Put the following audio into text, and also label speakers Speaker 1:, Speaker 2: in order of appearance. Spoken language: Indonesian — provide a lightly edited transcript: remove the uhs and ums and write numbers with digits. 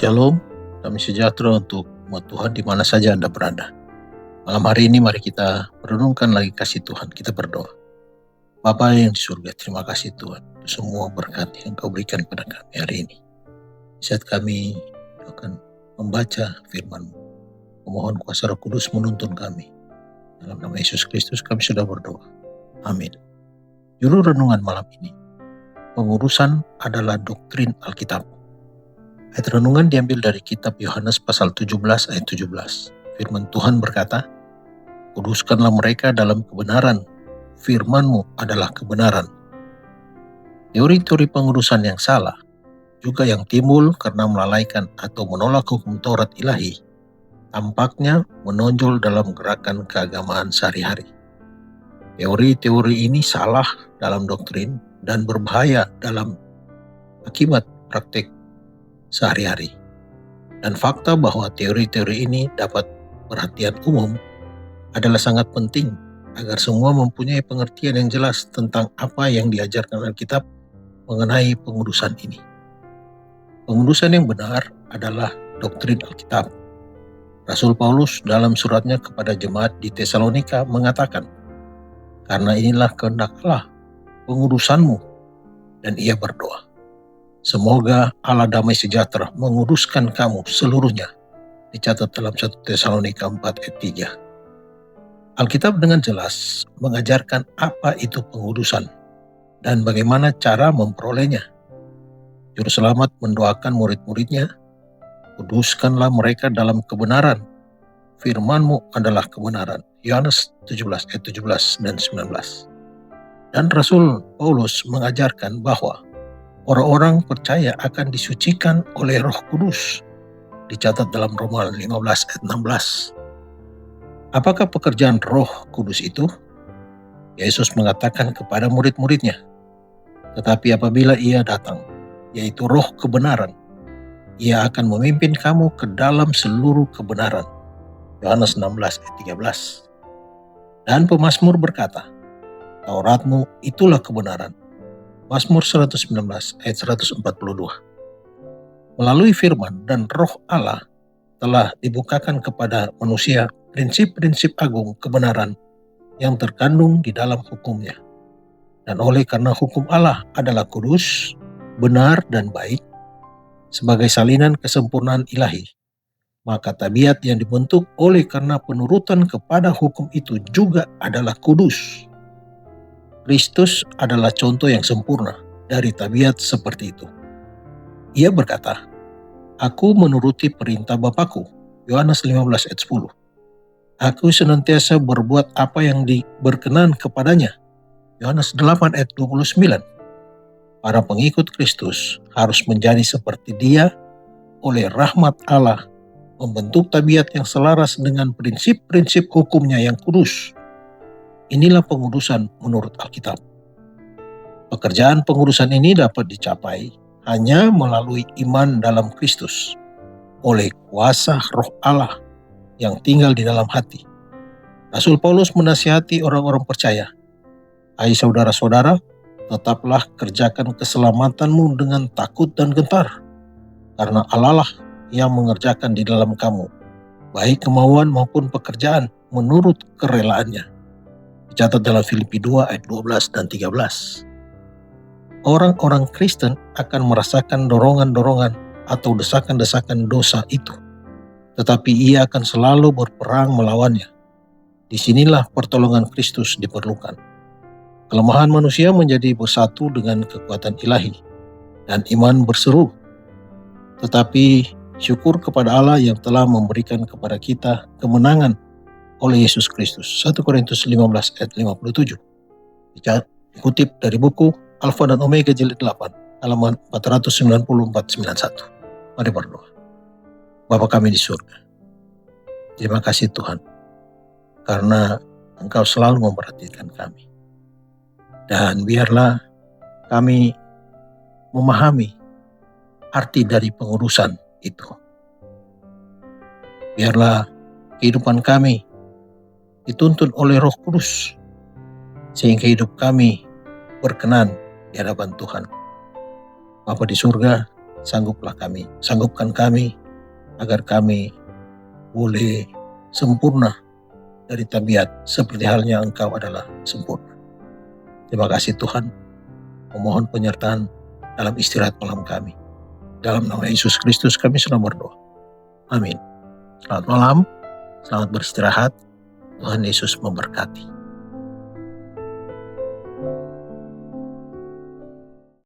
Speaker 1: Shalom, damai sejahtera untuk umat Tuhan di mana saja Anda berada. Malam hari ini mari kita merenungkan lagi kasih Tuhan. Kita berdoa. Bapa yang di surga, terima kasih Tuhan untuk semua berkat yang Kau berikan kepada kami hari ini. Saat kami akan membaca firman-Mu, memohon kuasa Roh Kudus menuntun kami. Dalam nama Yesus Kristus kami sudah berdoa. Amin. Judul renungan malam ini, pengurusan adalah doktrin Alkitab. Ayat renungan diambil dari kitab Yohanes pasal 17 ayat 17. Firman Tuhan berkata, "Kuduskanlah mereka dalam kebenaran, firman-Mu adalah kebenaran." Teori-teori pengurusan yang salah, juga yang timbul karena melalaikan atau menolak hukum Taurat ilahi, tampaknya menonjol dalam gerakan keagamaan sehari-hari. Teori-teori ini salah dalam doktrin dan berbahaya dalam akibat praktik sehari-hari. Dan fakta bahwa teori-teori ini dapat perhatian umum adalah sangat penting agar semua mempunyai pengertian yang jelas tentang apa yang diajarkan Alkitab mengenai pengurusan ini. Pengurusan yang benar adalah doktrin Alkitab. Rasul Paulus dalam suratnya kepada jemaat di Tesalonika mengatakan, "Karena inilah kehendak Allah pengurusanmu," dan ia berdoa, "Semoga Allah damai sejahtera menguruskan kamu seluruhnya." Dicatat dalam 1 Tesalonika 4 ayat 3. Alkitab dengan jelas mengajarkan apa itu pengurusan dan bagaimana cara memperolehnya. Juru selamat mendoakan murid-muridnya, "Kuduskanlah mereka dalam kebenaran, firman-Mu adalah kebenaran." Yohanes 17 ayat 17 dan 19. Dan Rasul Paulus mengajarkan bahwa orang-orang percaya akan disucikan oleh Roh Kudus. Dicatat dalam Roma 15 ayat 16. Apakah pekerjaan Roh Kudus itu? Yesus mengatakan kepada murid-muridnya, "Tetapi apabila Ia datang, yaitu Roh kebenaran, Ia akan memimpin kamu ke dalam seluruh kebenaran." Yohanes 16 ayat 13. Dan pemazmur berkata, "Taurat-Mu itulah kebenaran." Mazmur 119 ayat 142. Melalui firman dan Roh Allah telah dibukakan kepada manusia prinsip-prinsip agung kebenaran yang terkandung di dalam hukumnya. Dan oleh karena hukum Allah adalah kudus, benar dan baik, sebagai salinan kesempurnaan ilahi, maka tabiat yang dibentuk oleh karena penurutan kepada hukum itu juga adalah kudus. Kristus adalah contoh yang sempurna dari tabiat seperti itu. Ia berkata, "Aku menuruti perintah Bapakku." Yohanes 15 ayat 10. "Aku senantiasa berbuat apa yang berkenan kepadanya." Yohanes 8 ayat 29. Para pengikut Kristus harus menjadi seperti Dia oleh rahmat Allah, membentuk tabiat yang selaras dengan prinsip-prinsip hukumnya yang kudus. Inilah pengurusan menurut Alkitab. Pekerjaan pengurusan ini dapat dicapai hanya melalui iman dalam Kristus, oleh kuasa Roh Allah yang tinggal di dalam hati. Rasul Paulus menasihati orang-orang percaya, "Hai saudara-saudara, tetaplah kerjakan keselamatanmu dengan takut dan gentar, karena Allah lah yang mengerjakan di dalam kamu, baik kemauan maupun pekerjaan menurut kerelaannya." Dicatat dalam Filipi 2 ayat 12 dan 13. Orang-orang Kristen akan merasakan dorongan-dorongan atau desakan-desakan dosa itu, tetapi ia akan selalu berperang melawannya. Disinilah pertolongan Kristus diperlukan. Kelemahan manusia menjadi bersatu dengan kekuatan ilahi, dan iman berseru. Tetapi syukur kepada Allah yang telah memberikan kepada kita kemenangan oleh Yesus Kristus. 1 Korintus 15 ayat 57. Dikutip dari buku Alfa dan Omega jilid 8, halaman 490-491. Mari berdoa. Bapa kami di surga, terima kasih Tuhan, karena Engkau selalu memperhatikan kami. Dan biarlah kami memahami arti dari pengurusan itu. Biarlah kehidupan kami dituntun oleh Roh Kudus, sehingga hidup kami berkenan di hadapan Tuhan. Bapa di surga, sanggupkan kami agar kami boleh sempurna dari tabiat seperti halnya Engkau adalah sempurna. Terima kasih Tuhan, memohon penyertaan dalam istirahat malam kami. Dalam nama Yesus Kristus kami sudah berdoa. Amin. Selamat malam, selamat beristirahat. Tuhan Yesus memberkati.